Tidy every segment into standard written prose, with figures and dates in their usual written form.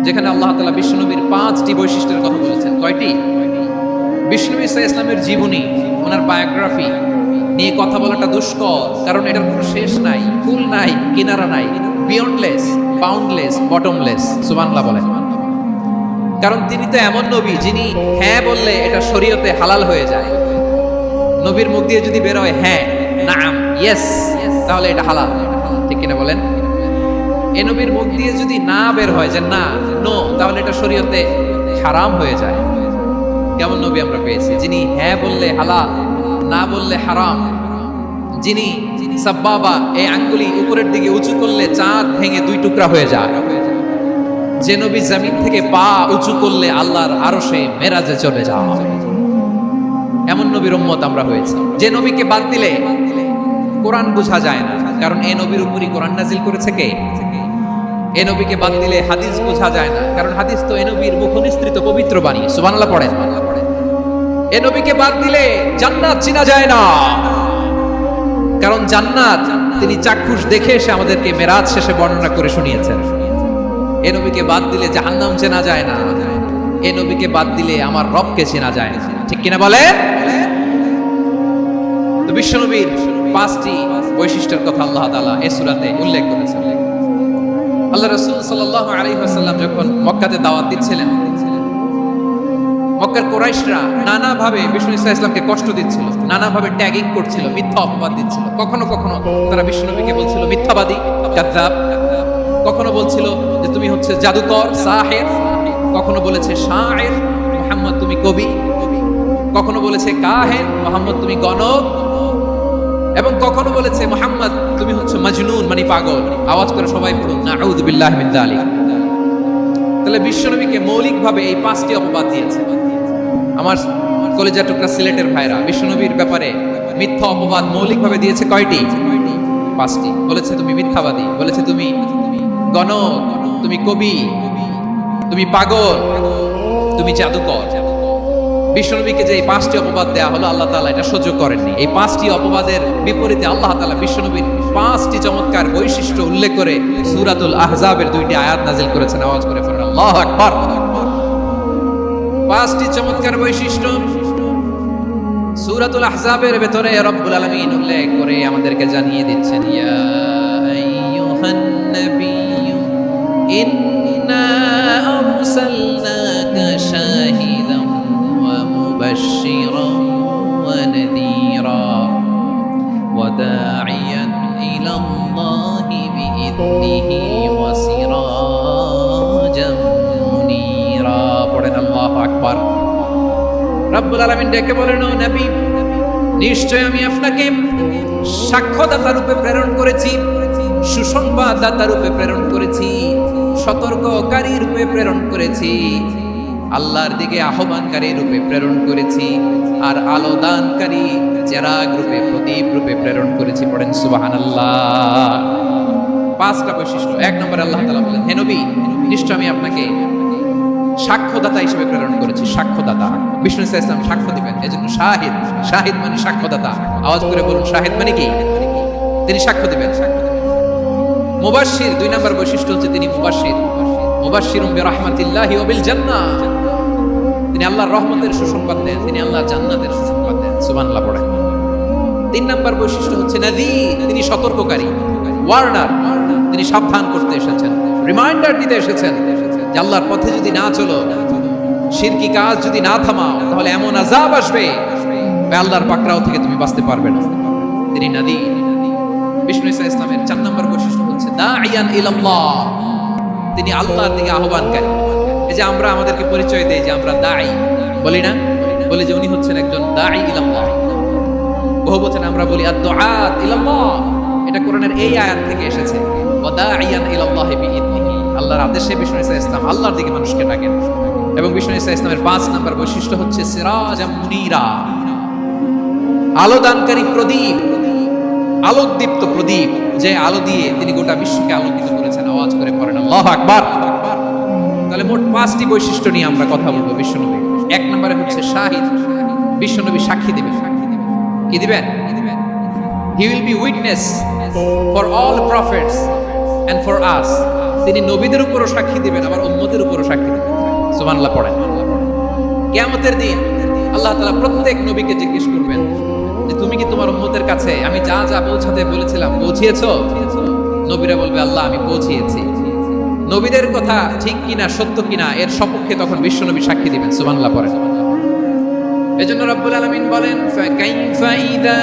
যেখানে আল্লাহ তাআলা বিশ্বনবীর 5টি বৈশিষ্ট্যের কথা বলেছেন। কয়টি? বিশ্বনবী সাল্লাল্লাহু আলাইহি ওয়াসাল্লামের জীবনী, ওনার বায়োগ্রাফি নিয়ে কথা বলাটা দুষ্কর, কারণ এটার কোনো শেষ নাই, কুল নাই, কিনারা নাই, বিয়ন্ডলেস, বাউন্ডলেস, বটমলেস। সুবহানাল্লাহ বলেন। কারণ তিনি তো এমন নবী যিনি হ্যাঁ বললে এটা শরীয়তে হালাল হয়ে যায়। নবীর মুখ দিয়ে যদি বের হয় হ্যাঁ, নাম, ইয়েস, তাহলে এটা হালাল, ঠিক কিনা বলেন? এ নবীর মুখ দিয়ে যদি না বের হয় যে না, নো, তাহলে এটা শরীয়তে হারাম হয়ে যায়। কেমন নবী আমরা পেয়েছি, যিনি হ্যাঁ বললে হালাল, না বললে হারাম, যিনি সাব্বাবা, এই আঙ্গুলি উপরের দিকে উঁচু করলে চাঁদ ভেঙে 2 টুকরা হয়ে যায়, যে নবী জমিন থেকে পা উঁচু করলে আল্লাহর আরশে মেরাজে চলে যায়, এমন নবীর উম্মত আমরা হয়েছি। যে নবীকে বাদ দিলে কোরআন বোঝা যায় না, কারণ এই নবীর উপরই কোরআন নাজিল করেছে কে? এ নবীকে বাদ দিলে হাদিস বোঝা যায় না, কারণ হাদিস তো এ নবীর মুখনিসৃত পবিত্র বাণী। সুবহানাল্লাহ পড়েন। এ নবীকে বাদ দিলে জান্নাত চিনা যায় না, কারণ জান্নাত তিনি চাক্ষুষ দেখে এসে আমাদেরকে মেরাজ শেষে বর্ণনা করে শুনিয়েছেন। এ নবীকে বাদ দিলে জাহান্নাম চেনা যায় না, এ নবীকে বাদ দিলে আমার রবকে চেনা যায় না, ঠিক কিনা বলেন? তো বিশ্বনবীর 5টি বৈশিষ্ট্যের কথা আল্লাহ তাআলা এই সূরাতে উল্লেখ করেছেন। আল্লাহ রাসূল সাল্লাল্লাহু আলাইহি ওয়াসাল্লাম যখন মক্কাতে দাওয়াত দিচ্ছিলেন, মক্কার কুরাইশরা নানাভাবে বিষ্ণু সাল্লাল্লাহু আলাইহি ওয়াসাল্লামকে কষ্ট দিচ্ছিল, নানাভাবে ট্যাগিং করছিল, মিথ্যা অপবাদ দিচ্ছিল। কখনো কখনো তারা বিশ্বনবীকে বলছিল মিথ্যাবাদী, কাযযাব। কখনো বলছিল যে তুমি হচ্ছে জাদুকর, সাহির। কখনো বলেছে শায়ের, মুহাম্মদ তুমি কবি। কখনো বলেছে কাহিন, মুহাম্মদ তুমি গণক। এবং কখনো বলেছে মুহাম্মদ তুমি হচ্ছে মাজনুন, মানে পাগল। আওয়াজ করে সবাই পড়ুন নাউযু বিল্লাহি মিন যালিক। তাহলে বিশ্বনবীকে মৌলিকভাবে এই 5টি অপবাদ দিয়েছে। আমার কলেজা টুকরা সিলেটের ভাইরা, বিশ্বনবীর ব্যাপারে মিথ্যা অপবাদ মৌলিকভাবে দিয়েছে কয়টি? 5টি। বলেছে তুমি মিথ্যাবাদী, বলেছে তুমি গণক, তুমি কবি, তুমি পাগল, তুমি জাদুকর। বিশ্বনবীকে যে এই 5টি অপবাদ দেয়া হলো, আল্লাহ তাআলা এটা সহ্য করেননি। এই 5টি অপবাদের বিপরীতে আল্লাহ তাআলা বিশ্বনবীর 5টি চমৎকার বৈশিষ্ট্য উল্লেখ করে সূরাতুল আহজাবের 2টি আয়াত নাযিল করেছেন। আওয়াজ করে পড়ুন আল্লাহু আকবার। 5টি চমৎকার বৈশিষ্ট্য সূরাতুল আহজাবের ভেতরে রব্বুল আলামিন উল্লেখ করে আমাদেরকে জানিয়ে দিচ্ছেন, ইয়া আইয়ুহান নাবিয়্যু ইন্না আরসালনাকা শাহিদান ওয়া মুবাশশিরান ওয়া নাযীরা ওয়া দাঈয়ান ইলাল্লাহি বিইذনিহি ওয়া সিরাজাম মুনীরা। পড়েন আল্লাহু আকবার। রব্বুল আলামিন ডেকে বলেন, ও নবী, নিশ্চয় আমি আপনাকে সাক্ষ্যদাতা রূপে প্রেরণ করেছি, সুসংবাদদাতা রূপে প্রেরণ করেছি, সতর্ককারী রূপে প্রেরণ করেছি, আল্লাহর দিকে আহ্বানকারী রূপে প্রেরণ করেছি, আর আলো দানকারী চেরাগ রূপে, প্রদীপ রূপে প্রেরণ করেছি। পড়েন সুবহানাল্লাহ। 5টা বৈশিষ্ট্য। 1 নম্বরে আল্লাহ তাআলা বলেন, হে নবী, নিশ্চয় আমি আপনাকে সাক্ষ্যদাতা হিসেবে প্রেরণ করেছি। সাক্ষ্যদাতা, বিষ্ণু সাল্লাল্লাহু আলাইহি ওয়াসাল্লাম সাক্ষ্য দিবেন, এজন্য শাহিদ। শাহিদ মানে সাক্ষ্যদাতা। আওয়াজ করে বলুন শাহিদ মানে কি? তিনি সাক্ষ্য দিবেন। মুবাশশির, 2 নম্বর বৈশিষ্ট্য হচ্ছে তিনি মুবাশশির। মুবাশশিরুম বিরাহমাতিল্লাহি ওয়া বিল জান্নাহ, তিনি আল্লাহর রহমতের সুসংবাদ দেন, তিনি আল্লাহর জান্নাতের সুসংবাদ দেন। সুবহানাল্লাহ পড়েন। 3 নম্বর বৈশিষ্ট্য হচ্ছে নাযীর, তিনি সতর্ককারী, ওয়ার্নার, তিনি সাবধান করতে এসেছেন, রিমাইন্ডার দিতে এসেছেন যে আল্লাহর পথে যদি না চলো, শিরকি কাজ যদি না থামাও, তাহলে এমন আযাব আসবে আল্লাহর পাকড়াও থেকে তুমি বাঁচতে পারবে না। তিনি নাযীর। বিষ্ণু ঈসা ইসলামের 4 নম্বর বৈশিষ্ট্য হচ্ছে দাঈয়ান ইলাল্লাহ, তিনি আল্লাহর দিকে আহ্বানকারী। এই যে আমরা আমাদেরকে পরিচয় দেই যে আমরা দাঈ, বলি না? বলি যে উনি হচ্ছেন একজন দাঈ ইলাল্লাহ। বহুবচনে আমরা বলি আদ-দুআত ইলাল্লাহ। এটা কোরআনের এই আয়াত থেকে এসেছে, ওয়া দাঈয়ান ইলাল্লাহি বিইذনিহি। আল্লাহর আদেশে বিষ্ণু ঈসা ইসলাম আল্লাহর দিকে মানুষকে ডাকেন। এবং বিষ্ণু ঈসা ইসলামের 5 নম্বর বৈশিষ্ট্য হচ্ছে সিরাজাম মুনীরা, আলোদানকারী প্রদীপ, আলোকদীপ্ত প্রদীপ, যে আলো দিয়ে তিনি গোটা বিশ্বকে আলোকিত করেছেন। আওয়াজ করে পড়েন আল্লাহু আকবার। তাহলে মোট 5টি বৈশিষ্ট্য নিয়ে আমরা কথা বলবো বিশ্বনবী। 1 নম্বরে হচ্ছে শাহিদ, বিশ্বনবী সাক্ষী দিবেন। কি দিবেন? He will be witness for all prophets and for us. তিনি নবীদের উপরও সাক্ষী দিবেন, আবার উম্মতের উপরও সুবহানাল্লাহ পড়েন। কিয়ামতের দিন আল্লাহ তাআলা প্রত্যেক নবীকে জিজ্ঞেস করবেন যে তুমি কি তোমার উম্মতের কাছে আমি যা যা পৌঁছাতে বলেছিলাম পৌঁছিয়েছো? নবীরা বলবে আল্লাহ আমি পৌঁছিয়েছি। নবীদের কথা ঠিক কিনা সত্য কিনা এর সপক্ষে তখন বিশ্বনবী সাক্ষী দিবেন। সুবহানাল্লাহ পড়েন। এজন্য রব্বুল আলামিন বলেন ফাকাইফা ইযা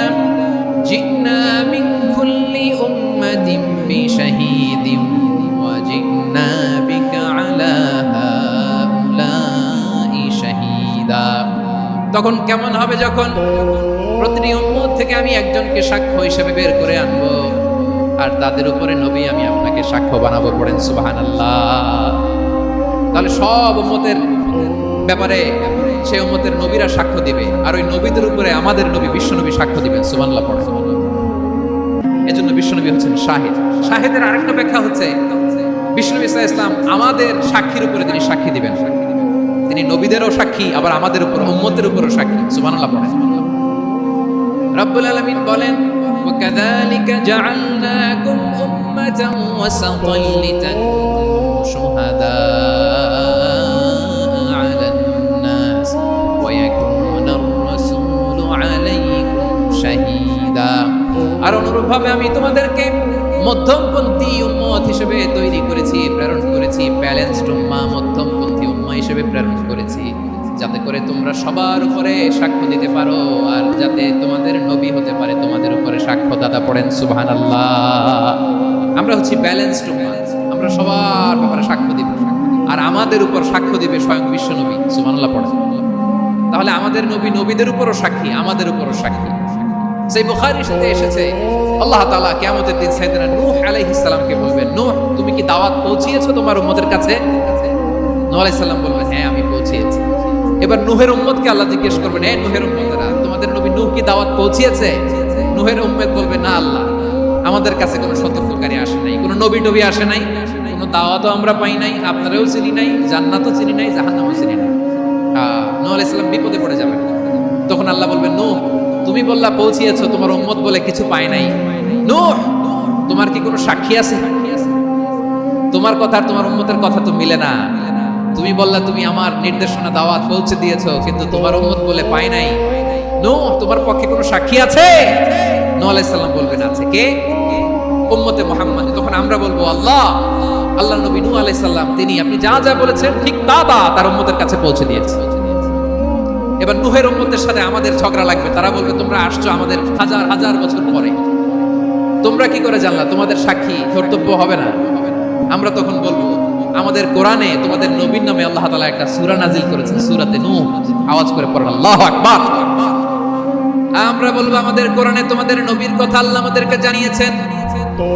জিনা মিন কুল্লি উম্মাতিন বিশাহীদিন ওয়া জিনা বিকা আলা হাউলাই শাহীদা। তখন কেমন হবে যখন প্রতিটি উম্মত থেকে আমি একজনকে সাক্ষ্য হিসেবে বের করে আনবো আর তাদের উপরে নবী আমি আপনাকে সাক্ষ্য বানাবো। পড়েন সুবহানাল্লাহ। তাহলে সব উম্মতের ব্যাপারে সেই উম্মতের নবীরা সাক্ষ্য দিবে আর ওই নবীদের উপরে আমাদের নবী বিশ্বনবী সাক্ষ্য দিবেন। সুবহানাল্লাহ পড়েন। এজন্য বিশ্বনবী হচ্ছেন শাহিদ। শাহিদের আরেকটা ব্যাখ্যা হচ্ছে বিশ্বনবী সাল্লাল্লাহু আলাইহি ওয়াসাল্লাম আমাদের সাক্ষীর উপরে তিনি সাক্ষী দিবেন। তিনি নবীদেরও সাক্ষী আবার আমাদের উপর উম্মতের উপরও সাক্ষী। সুবহানাল্লাহ পড়েন। রব্বুল আলামিন বলেন وَكَذَلِكَ جَعَلْنَاكُمْ أُمَّةً وَسَطًا لِتَكُونُوا شُهَدَاءَ عَلَى النَّاسِ وَيَكُونَ الرَّسُولُ عَلَيْكُمْ شَهِيدًا। আর অনুরূপভাবে আমি তোমাদেরকে মধ্যমপন্থী উম্মত হিসেবে তৈরি করেছি, প্রেরণ করেছি, ব্যালেন্সড উম্মাহ, মধ্যমপন্থী উম্মাহ হিসেবে প্রেরণ করেছি যাতে করে তোমরা সবার উপরে সাক্ষ্য দিতে পারো আর যাতে তোমাদের নবী হতে পারে তোমাদের উপরে সাক্ষ্যদাতা। পড়েন সুবহানাল্লাহ। আমরা হচ্ছি ব্যালেন্সড উম্মাহ, আমরা সবার ব্যাপারে সাক্ষ্য দিব আর আমাদের উপর সাক্ষ্য দিবে স্বয়ং বিশ্ব নবী। সুবহানাল্লাহ পড়েন। তাহলে আমাদের নবী নবীদের উপরও সাক্ষী, আমাদের উপরও সাক্ষী। সেই বুখারীর সাথে এসেছে আল্লাহ তাআলা কিয়ামতের দিন সাইয়েদনা নূহ আলাইহিস সালামকে বলবেন, নূহ তুমি কি দাওয়াত পৌঁছিয়েছো তোমার উম্মতের কাছে? নূহ আলাইহিস সালাম বলবেন হ্যাঁ আমি পৌঁছিয়েছি। এবার নূহের উম্মতকে আল্লাহ জিজ্ঞেস করবেন, এই নূহের উম্মতেরা তোমাদের নবী নূহ কি দাওয়াত পৌঁছিয়েছে? নূহের উম্মত বলবে না আল্লাহ আমাদের কাছে কোনো সতর্ককারী আসে নাই, কোনো নবী টবি আসে নাই, কোনো দাওয়াতও আমরা পাই নাই, আপনারাও চিনি নাই, জান্নাতও চিনি নাই, জাহান্নামও চিনি নাই। নূহ আলাইহিস সালাম বিপদে পড়ে যাবেন। তখন আল্লাহ বলবেন নূহ তুমি বললা পৌঁছিয়েছো, তোমার উম্মত বলে কিছু পায় নাই। নূহ তোমার কি কোনো সাক্ষী আছে? তোমার কথা আর তোমার উম্মতের কথা তো মিলে না। তুমি বললা তুমি আমার নির্দেশনা দাওয়াত পৌঁছে দিয়েছো কিন্তু তোমার উম্মত বলে পায় নাই। নূহ তোমার পক্ষে কোনো সাক্ষী আছে? নূহ আলাইহিস সালাম বলবেন আছে। কে? উম্মতে মুহাম্মদ। তখন আমরা বলবো আল্লাহ নবী নূহ আলাইহিস সালাম তিনি আপনি যা যা বলেছেন ঠিক তা তার উম্মতের কাছে পৌঁছে দিয়েছে। এবার নূহের উম্মতের সাথে আমাদের ঝগড়া লাগবে। তারা বলবে তোমরা আসছো আমাদের হাজার হাজার বছর পরে, তোমরা কি করে জানলা? তোমাদের সাক্ষী কর্তব্য হবে না? আমরা তখন বলবো আমাদের কোরআনে তোমাদের নবীর নামে আল্লাহ তাআলা একটা সূরা নাজিল করেছেন, সূরাতে নূহ। আওয়াজ করে পড়েন আল্লাহু আকবার। আমরা বলবো আমাদের কোরআনে তোমাদের নবীর কথা আল্লাহ আমাদেরকে জানিয়েছেন,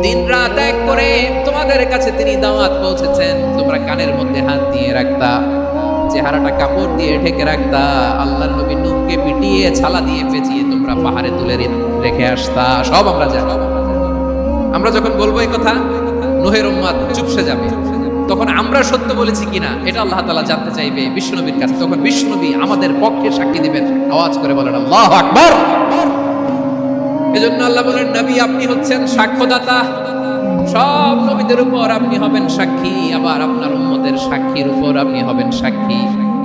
দিন রাত এক করে তোমাদের কাছে তিনি দাওয়াত পৌঁছেছেন। তোমরা কানের মধ্যে হাত দিয়ে রাখতা, চেহারাটা কাপড় দিয়ে ঢেকে রাখতা, আল্লাহর নবী নূহকে পিটিয়ে ছালা দিয়ে পেঁচিয়ে তোমরা পাহাড়ে তুলে রেখে আসতা। সব আমরা জানি। আমরা যখন বলবো এই কথা নূহের উম্মত চুপসে যাবে। তখন আমরা সত্য বলেছি কিনা এটা আল্লাহ তাআলা জানতে চাইবে বিশ্বনবীর কাছে। তখন বিশ্বনবী আমাদের পক্ষে সাক্ষী দিবেন। আওয়াজ করে বলেন আল্লাহু আকবার। এজন্য আল্লাহ বলেন নবী আপনি হচ্ছেন সাক্ষ্যদাতা, সব নবীদের উপর আপনি হবেন সাক্ষী, আবার আপনার উম্মতের সাক্ষীর উপর আপনি হবেন সাক্ষী।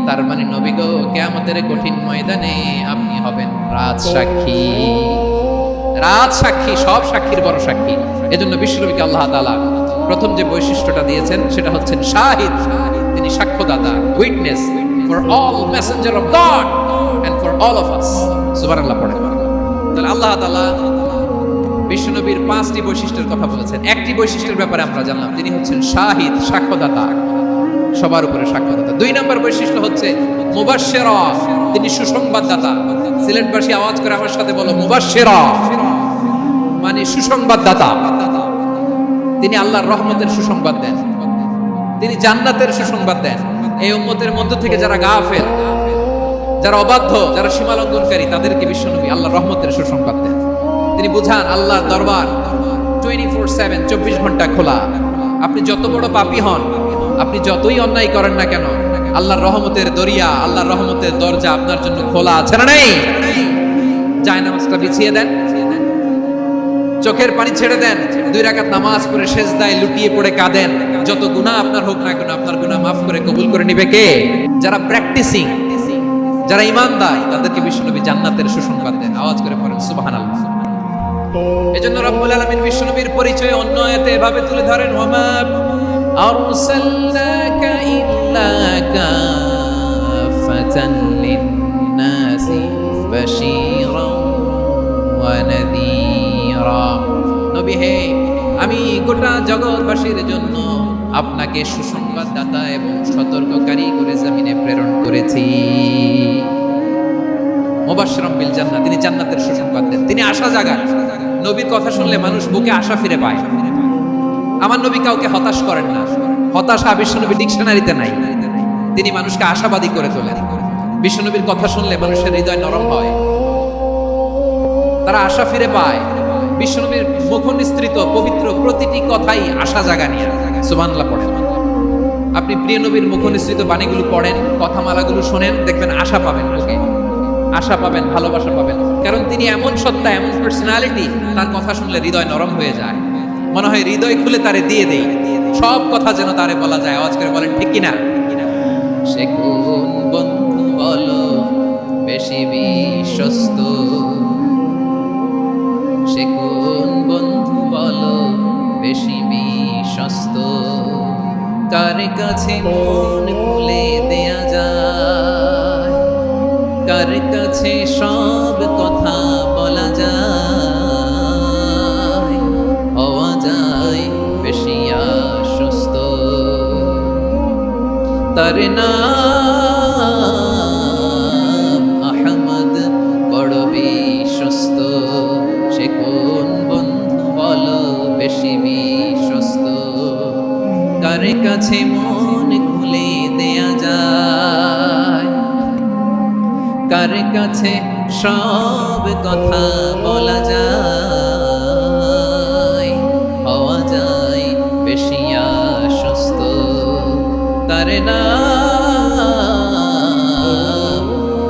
তার মানে নবী গো কিয়ামতের কঠিন ময়দানে আপনি হবেন রাজ সাক্ষী। রাজ সাক্ষী, সব সাক্ষীর বড় সাক্ষী। এজন্য বিশ্বনবীকে আল্লাহ তাআলা প্রথম যে বৈশিষ্ট্যটা দিয়েছেন সেটা হচ্ছেন শাহিদ। তিনি সাক্ষ্যদাতা, witness for all messenger of God and for all of us. সুবহানাল্লাহ পড়েন। তাহলে আল্লাহ তাআলা বিশ্বনবীর 5টি বৈশিষ্ট্যের কথা বলেছেন। একটি বৈশিষ্ট্যের ব্যাপারে আমরা জানলাম, তিনি হচ্ছেন শাহিদ, সাক্ষ্যদাতা, সবার উপরে সাক্ষ্যদাতা। 2 নম্বর বৈশিষ্ট্য হচ্ছে মুবাশশিরা, তিনি সুসংবাদদাতা। সিলেটবাসী আওয়াজ করে আমার সাথে বলো মুবাশশিরা, মানে সুসংবাদদাতা। তিনি আল্লাহর রহমতের সুসংবাদ দেন, তিনি জান্নাতের সুসংবাদ দেন। এই উম্মতের মধ্য থেকে যারা গাফেল, যারা অবাধ্য, যারা সীমালঙ্ঘনকারী, তাদেরকে বিশ্বনবী আল্লাহর রহমতের সুসংবাদ দেন। তিনি বুঝান আল্লাহর দরবার 24/7 24 ঘন্টা খোলা। আপনি যত বড় পাপী হন, আপনি যতই অন্যায় করেন না কেন, আল্লাহর রহমতের দরিয়া, আল্লাহর রহমতের দরজা আপনার জন্য খোলা আছে না নেই? জায়নামাজটা বিছিয়ে দেন, চোখের পানি ছেড়ে দেন, 2 রাকাত নামাজ পড়ে সেজদায় লুটিয়ে পড়ে কাঁদেন। যত গুনাহ আপনার হোক না কেন, আপনার গুনাহ মাফ করে কবুল করে নিবে কে? যারা প্র্যাকটিসিং, যারা ঈমানদার, তাদেরকে বিশ্বনবী জান্নাতের সুসংবাদ দেন। আওয়াজ করে পড়েন সুবহানাল্লাহ। এজন্য রব্বুল আলামিন বিশ্বনবীর পরিচয় অন্য আয়াতে এভাবে তুলে ধরেন, ওয়ামা আরসালনাকা ইল্লা কাফাতান লিন-নাসি বাশীরান ওয়া নাযীরা। নবী হে, আমি গোটা জগৎবাসীর জন্য আপনাকে সুসংবাদদাতা এবং সতর্ককারী করে জমিনে প্রেরণ করেছি। মুবাশশিরাম বিল জান্নাহ, তিনি জান্নাতের সুসংবাদ দেন, তিনি আশা জাগান। নবীর কথা শুনলে মানুষ বুকে আশা ফিরে পায়। আমার নবী কাউকে হতাশ করেন না। হতাশা বিশ্বনবী ডিকশনারিতে নাই। তিনি মানুষকে আশাবাদী করে তোলেন। বিশ্বনবীর কথা শুনলে মানুষের হৃদয় নরম হয়, তারা আশা ফিরে পায়। বিশ্বনবীর মুখ নিঃসৃত পবিত্র প্রতিটি কথাই আশা জাগানিয়া। সুবহানাল্লাহ পড়েন। আপনি প্রিয় নবীর মুখ নিঃসৃত বাণীগুলো পড়েন, কথামালাগুলো শোনেন, দেখবেন আশা পাবেন, বুকে আশা পাবেন, ভালোবাসা পাবেন। কারণ তিনি এমন সত্তা, এমন পার্সোনালিটি, তার কথা শুনলে হৃদয় নরম হয়ে যায়। মনে হয় হৃদয় খুলে তারে দিয়ে দেই, সব কথা যেন তারে বলা যায়। আওয়াজ করে বলেন ঠিক কিনা? সে কোন বন্ধু বলো বেশি বিশ্বস্ত, সে কোন বন্ধু বলো বেশি বিশ্বস্ত, কার কাছে মন খুলে দেয়া যায়, কার কাছে সব কথা বলা যায়, হওয়া যায় বেশি আশ্বস্ত। তার নাম আহমদ, বড় বিশ্বস্ত। সে কোন বন্ধু বলো বেশি বিশ্বস্ত, কার কাছে মন খুলে দেয়া যায়, কার কাছে সব কথা বলা যায়, হওয়া যায় বেশি আশ্বস্ত। তার নাম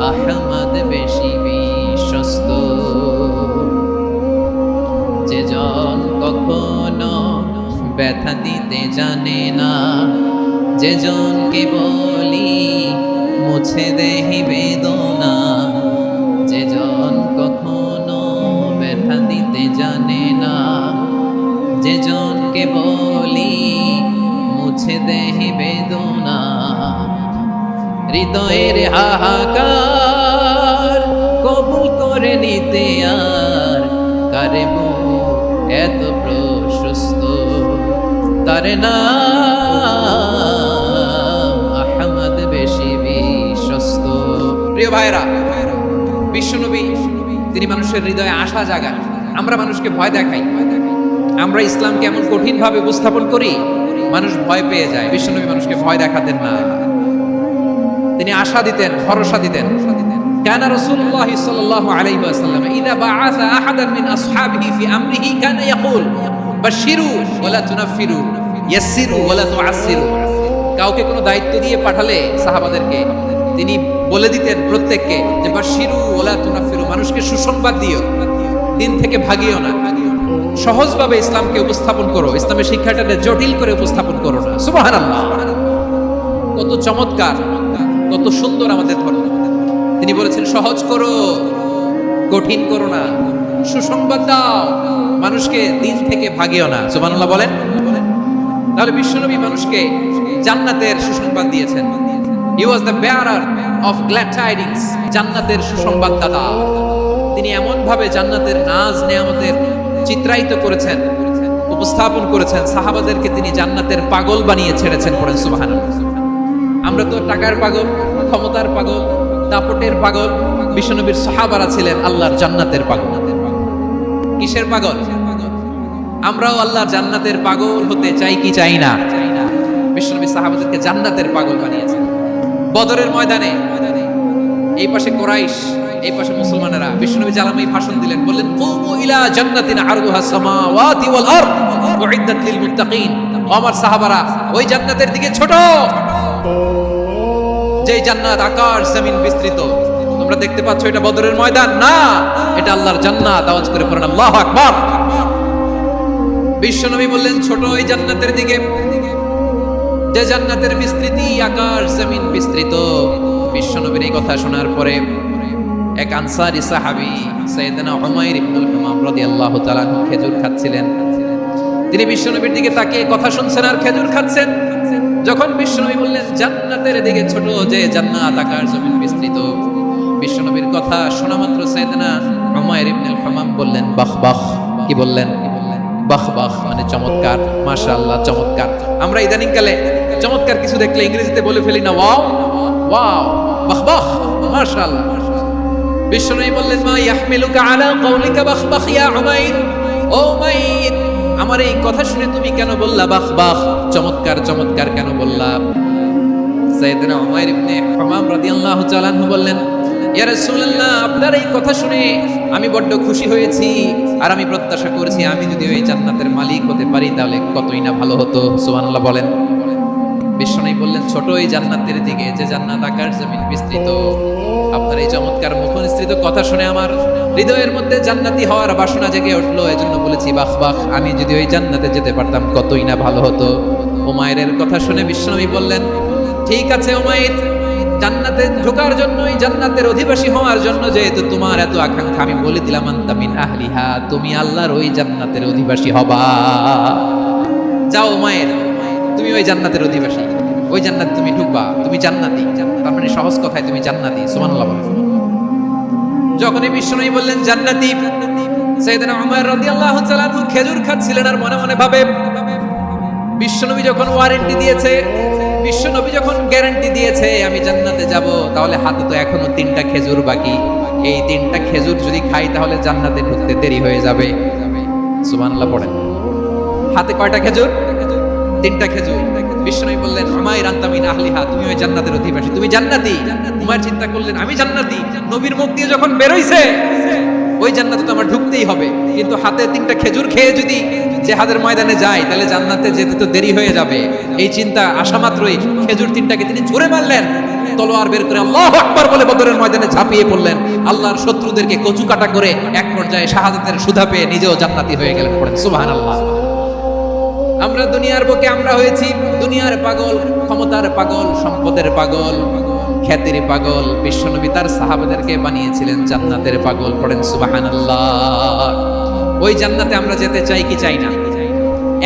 আহমদ, বেশি বিশ্বস্ত। যে জন কখনো ব্যথা দিতে জানে না, যে জনকে বলি মুছে দেহি বেদনা, যে জন কখনো ব্যথা দিতে জানে না, যে জনকে বলি মুছে দেহি বেদনা, হৃদয়ের হাহাকার কবুল করে নিতে আর কারে এত প্রশস্ত। তার নাম আহমদ, বেশি বিশ্বস্ত। প্রিয় ভাইরা, বিশ্বনবী তিনি মানুষের হৃদয়ে আশা জাগান। আমরা মানুষকে ভয় দেখাই, আমরা ইসলামকে এমন কঠিন ভাবে উপস্থাপন করি, মানুষ ভয় পেয়ে যায়। বিশ্বনবী মানুষকে ভয় দেখাতেন না, তিনি আশা দিতেন, ভরসা দিতেন। كان رسول الله صلى الله عليه وسلم إذا بعث أحدا من أصحابه في أمره كان يقول بشروا ولا تنفروا يسروا ولا تعسروا। কাউকে কোনো দায়িত্ব দিয়ে পাঠালে সাহাবাদেরকে তিনি বলে দিতেন প্রত্যেককে যে বাশিরু ওয়ালা তুনাফিরু, মানুষকে সুসংবাদ দিও, দিন থেকে ভাগিও না। সহজভাবে ইসলামকে উপস্থাপন করো, ইসলামের শিক্ষাটাকে জটিল করে উপস্থাপন করো না। সুবহানাল্লাহ, কত চমৎকার, কত সুন্দর আমাদের ধর্ম। তিনি বলেছেন সহজ করো, কঠিন করো না, সুসংবাদ দাও, মানুষকে দিন থেকে ভাগিও না। সুবহানাল্লাহ বলেন। তাহলে বিশ্বনবী মানুষকে জান্নাতের সুসংবাদ দিয়েছেন। He was the bearer of glad tidings, জান্নাতের সুসংবাদদাতা। তিনি এমন ভাবে জান্নাতের নাজ নেয়ামতের চিত্রায়িত করেছেন, উপস্থাপন করেছেন, সাহাবাদেরকে তিনি জান্নাতের পাগল বানিয়ে ছেড়েছেন। পড়েন সুবহানাল্লাহ। আমরা তো টাকার পাগল, ক্ষমতার পাগল, দাপটের পাগল। বিশ্বনবীর সাহাবারা ছিলেন আল্লাহর জান্নাতের পাগল। কিসের পাগল? আমরাও আল্লাহর জান্নাতের পাগল হতে চাই কি চাই না? বিশ্বনবী সাহাবাদেরকে জান্নাতের পাগল বানিয়েছেন। বদরের ময়দানে এই পাশে কুরাইশ, এই পাশে মুসলমানেরা। বিশ্বনবী জালামি ভাষণ দিলেন, বললেন কুমু ইলা জান্নাতিন আরদুহা সামাওয়াতি ওয়াল আরদ উইদ্দাত লিল মুত্তাকিন। আমার সাহাবারা ওই জান্নাতের দিকে ছোট, যে জান্নাত আকাশ জমিন বিস্তৃত। তোমরা দেখতে পাচ্ছ এটা বদরের ময়দান না, এটা আল্লাহর জান্নাত। আওয়াজ করে পড়েন আল্লাহু আকবার। বিশ্বনবী বললেন ছোট ওই জান্নাতের দিকে, যে জান্নাতের বিস্তৃতি আকাশ জমিন বিস্তৃত। বিশ্বনবীর এই কথা শোনার পরে এক আনসারী সাহাবী সাইয়েদনা উমাইর ইবনুল হামাম রাদিয়াল্লাহু তাআলা খেজুর খাচ্ছিলেন। তিনি বিশ্বনবীর দিকে তাকিয়ে কথা শুনছেন আর খেজুর খাচ্ছেন। যখন বিশ্বনবী বললেন জান্নাতের দিকে ছোট, যে জান্নাত আকাশ জমিন বিস্তৃত, বিশ্বনবীর কথা শোনা মাত্র সাইয়েদনা উমাইর ইবনুল হামাম বললেন বাহ বাহ। কি বললেন? বাহ বাহ, মানে চমৎকার, মাশাআল্লাহ, চমৎকার। আমরা ইদানিং কালে চমৎকার কিছু দেখলে ইংরেজিতে বলে ফেলি না ওয়াও ওয়াও, বাহ বাহ, মাশাআল্লাহ। বিশ্বনবী বললেন মা ইয়াহমিলুকা আলা কাউলিকা বাহ বাহ ইয়া উমাইর, ও উমাইর, আমার এই কথা শুনে তুমি কেন বললা বাহ বাহ, চমৎকার চমৎকার কেন বললা? সাইয়েদনা উমাইর ইবনে হামাম রাদিয়াল্লাহু তাআলা আনহু বললেন ইয়া রাসূলুল্লাহ, আপনার এই কথা শুনে আমি বড্ড খুশি হয়েছি, আর আমি প্রত্যাশা করেছি আমি যদি ওই জান্নাতের মালিক হতে পারি তাহলে কতই না ভালো হতো। সুবহানাল্লাহ বলেন। বিশ্বনবী বললেন ছোট এই জান্নাতের দিকে, যে জান্নাত আকাশ জমিন বিস্তৃত। আপনার এই চমৎকার মুখনিসৃত কথা শুনে আমার হৃদয়ের মধ্যে জান্নাতি হওয়ার বাসনা জেগে উঠলো, এজন্য বলেছি বাহ বাহ, আমি যদি ওই জান্নাতে যেতে পারতাম কতই না ভালো হতো। উমাইরের কথা শুনে বিশ্বনবী বললেন ঠিক আছে উমাইর, জান্নাতে ঢোকার জন্য, এই জান্নাতের অধিবাসী হওয়ার জন্য যেহেতু তোমার এত আকাঙ্ক্ষা, আমি বলে দিলাম আনতা মিন আহলিহা, তুমি আল্লাহর ওই জান্নাতের অধিবাসী হবা। যাও উমাইর, তুমি ওই জান্নাতের অধিবাসী, ওই জান্নাত তুমি ঢুকবা, তুমি জান্নাতি। তার মানে সহজ কথায় তুমি জান্নাতি। সুবহানাল্লাহ বলেন। যখনই বিশ্বনবী বললেন জান্নাতি, সাইয়েদনা উমর রাদিয়াল্লাহু তাআলা আনহু খেজুর খাচ্ছিলেন আর মনে মনে ভাবে বিশ্বনবী যখন ওয়ারেন্টি দিয়েছে, বিশ্বনবী যখন গ্যারান্টি দিয়েছে আমি জান্নাতে যাব, তাহলে হাতে তো এখনো 3টা খেজুর বাকি। এই 3টা খেজুর যদি খাই তাহলে জান্নাতে ঢুকতে দেরি হয়ে যাবে। সুবহানাল্লাহ পড়েন। হাতে কয়টা খেজুর? 3টা খেজুর। বিশ্বনবী বললেন উমাইর আনতা মিন আহলিহা, তুমি ওই জান্নাতের অধিবাসী, তুমি জান্নাতি। উমাইর চিন্তা করলেন আমি জান্নাতি, নবীর মুখ দিয়ে যখন বের হইছে ওই জান্নাতে তো আমার ঢুকতেই হবে, কিন্তু হাতে 3টা খেজুর খেয়ে যদি জিহাদের ময়দানে যায় তাহলে জান্নাতে যেতে তো দেরি হয়ে যাবে। এই চিন্তা আসা মাত্রই খেজুর 3টাকে তিনি ছুঁড়ে মারলেন, তলোয়ার বের করে আল্লাহু আকবার বলে বদরের ময়দানে ঝাঁপিয়ে পড়লেন। আল্লাহর শত্রুদেরকে কচু কাটা করে এক পর্যায়ে শাহাদাতের সুধা পেয়ে নিজেও জান্নাতি হয়ে গেলেন। পড়েন সুবহানাল্লাহ। আমরা দুনিয়ার বুকে আমরা হয়েছি দুনিয়ার পাগল, ক্ষমতার পাগল, সম্পদের পাগল, খ্যাতির পাগল। বিশ্বনবী তার সাহাবাদেরকে বানিয়েছিলেন জান্নাতের পাগল। পড়েন সুবহানাল্লাহ। ওই জান্নাতে আমরা যেতে চাই কি চাই না?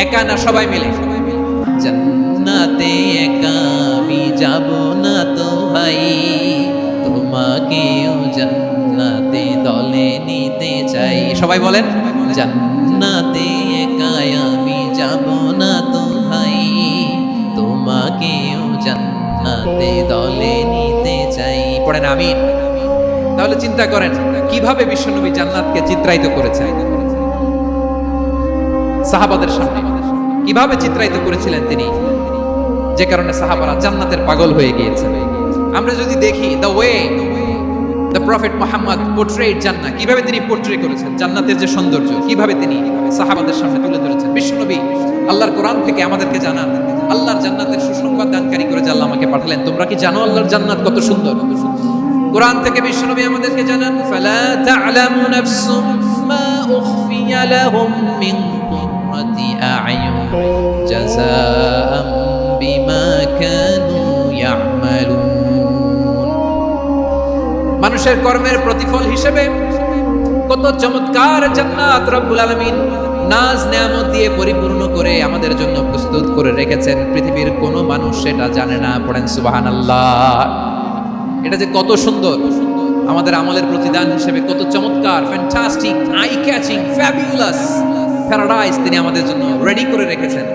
একা না সবাই মিলে? জান্নাতে একা আমি যাব না তো ভাই, তোমাকেও জান্নাতে দলে নিতে চাই। সবাই বলেন জান্নাতে একা আমি যাব না তো ভাই, তোমাকেও জান্নাতে দলে নিতে চাই। পড়েন আমিন। তাহলে চিন্তা করেন কিভাবে বিশ্বনবী জান্নাতকে চিত্রায়িত করেছেন সাহাবাদের সামনে, কিভাবে চিত্রায়িত করেছিলেন তিনি, যে কারণে সাহাবারা জান্নাতের পাগল হয়ে গিয়েছেন। আমরা যদি দেখি the way the prophet Muhammad portrait জান্নাত, কিভাবে তিনি পোর্ট্রে করেছেন জান্নাতের যে সৌন্দর্য, কিভাবে তিনি সাহাবাদের সামনে তুলে ধরেছেন। বিশ্বনবী আল্লাহর কোরআন থেকে আমাদেরকে জানান আল্লাহর জান্নাতের সুসংবাদ দানকারী করে যে আল্লাহ আমাকে পাঠালেন। তোমরা কি জানো আল্লাহর জান্নাত কত সুন্দর? কোরআন থেকে বিশ্বনবী আমাদেরকে জানান ফালা তা'লামু নাফসুম মা উখফিয়া লাহুম মিন কুররাতি আ'য়ুন জাযাআম বিমা কানু ইয়া'মালুন। মানুষের কর্মের প্রতিফল হিসেবে কত চমৎকার জান্নাত রব্বুল আলামিন নাজ নেয়ামত দিয়ে পরিপূর্ণ করে আমাদের জন্য প্রস্তুত করে রেখেছেন। পৃথিবীর কোনো মানুষ সেটা জানে না। পড়েন সুবহানাল্লাহ। এটা যে কত সুন্দর, আমাদের আমলের প্রতিদান হিসেবে কত চমৎকার, fantastic, eye catching, fabulous paradise তিনি আমাদের জন্য রেডি করে রেখেছেন।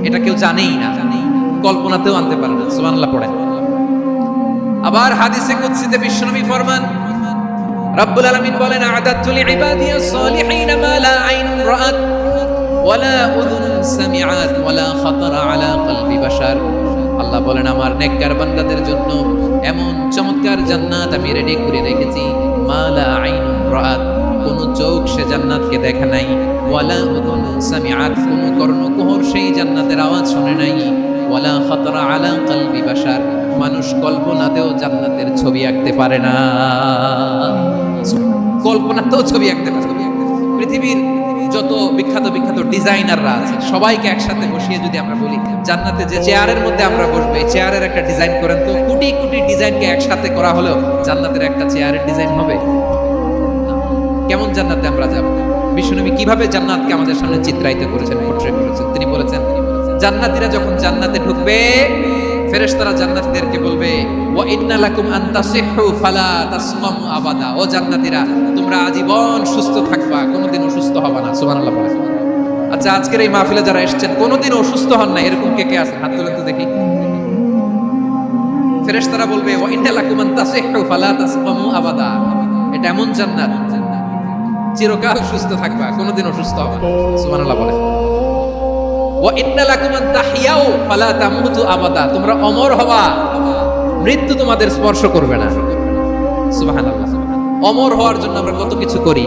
এটা কেউ জানেই না, কল্পনাতেও আনতে পারে না। সুবহানাল্লাহ পড়েন। আবার হাদিসে কুদসিতে বিশ্বনবী ফরমান, রব্বুল আলামিন বলেন আ'দাতু লিইবাদিয়াস সালিহিন মা লা আইনুন রাআত ওয়ালা উযুনুন সামিআত ওয়ালা খাতারা আলা কলবি বাশার। আল্লাহ বলেন আমার নেককার বান্দাদের জন্য এমন চমৎকার জান্নাত আমি রেডি করে রেখেছি, মা লা আইনুন রাআত, কোন চোখ সে জান্নাতকে দেখে নাই, ওয়ালা উযুনুন সামিআত, কোন কর্ণকুহর সেই জান্নাতের আওয়াজ শুনে নাই, ওয়ালা খাতারা আলা কলবি বাশার, মানুষ কল্পনাতেও জান্নাতের ছবি আঁকতে পারে না। কল্পনাতেও ছবি আঁকতে পারে। পৃথিবীর যত বিখ্যাত বিখ্যাত ডিজাইনাররা আছে সবাইকে একসাথে বসিয়ে যদি আমরা বলি জান্নাতে যে চেয়ারের মধ্যে আমরা বসবো এই চেয়ারের একটা ডিজাইন করেন তো, কোটি কোটি ডিজাইনকে একসাথে করা হলেও জান্নাতের একটা চেয়ারের ডিজাইন হবে? কেমন জান্নাতে আমরা যাব? বিশ্বনবী কিভাবে জান্নাতকে আমাদের সামনে চিত্রায়িত করেছেন, পোর্ট্রেট করেছেন? তিনি বলেছেন জান্নাতীরা যখন জান্নাতে ঢুকবে ফেরেশতারা জান্নাতীদেরকে বলবে ওয়া ইন্না লাকুম আন তাসিহু ফালা তাসকামু আবাদা, ও জান্নাতীরা তোমরা আজীবন সুস্থ থাকবা, কোনোদিন অসুস্থ হবা না। সুবহানাল্লাহ বলেন। আচ্ছা, আজকের এই মাহফিলে যারা এসেছেন কোনোদিন অসুস্থ হন না এরকম কে কে আছেন? হাত তুলেন তো দেখি। ফেরেশতারা বলবে ওয়া ইন্না লাকুম আন তাসিহু ফালা তাসকামু আবাদা, এটা এমন জান্নাত চিরকাল সুস্থ থাকবা, কোনোদিন অসুস্থ হবে না। সুবহানাল্লাহ বলেন। ওয়া ইন্না লাকুম আন তাহিয়াউ ফালা তামুতু আবাদা, তোমরা অমর হবা, মৃত্যু তোমাদের স্পর্শ করবে না। সুবহানাল্লাহ। অমর হওয়ার জন্য আমরা কত কিছু করি,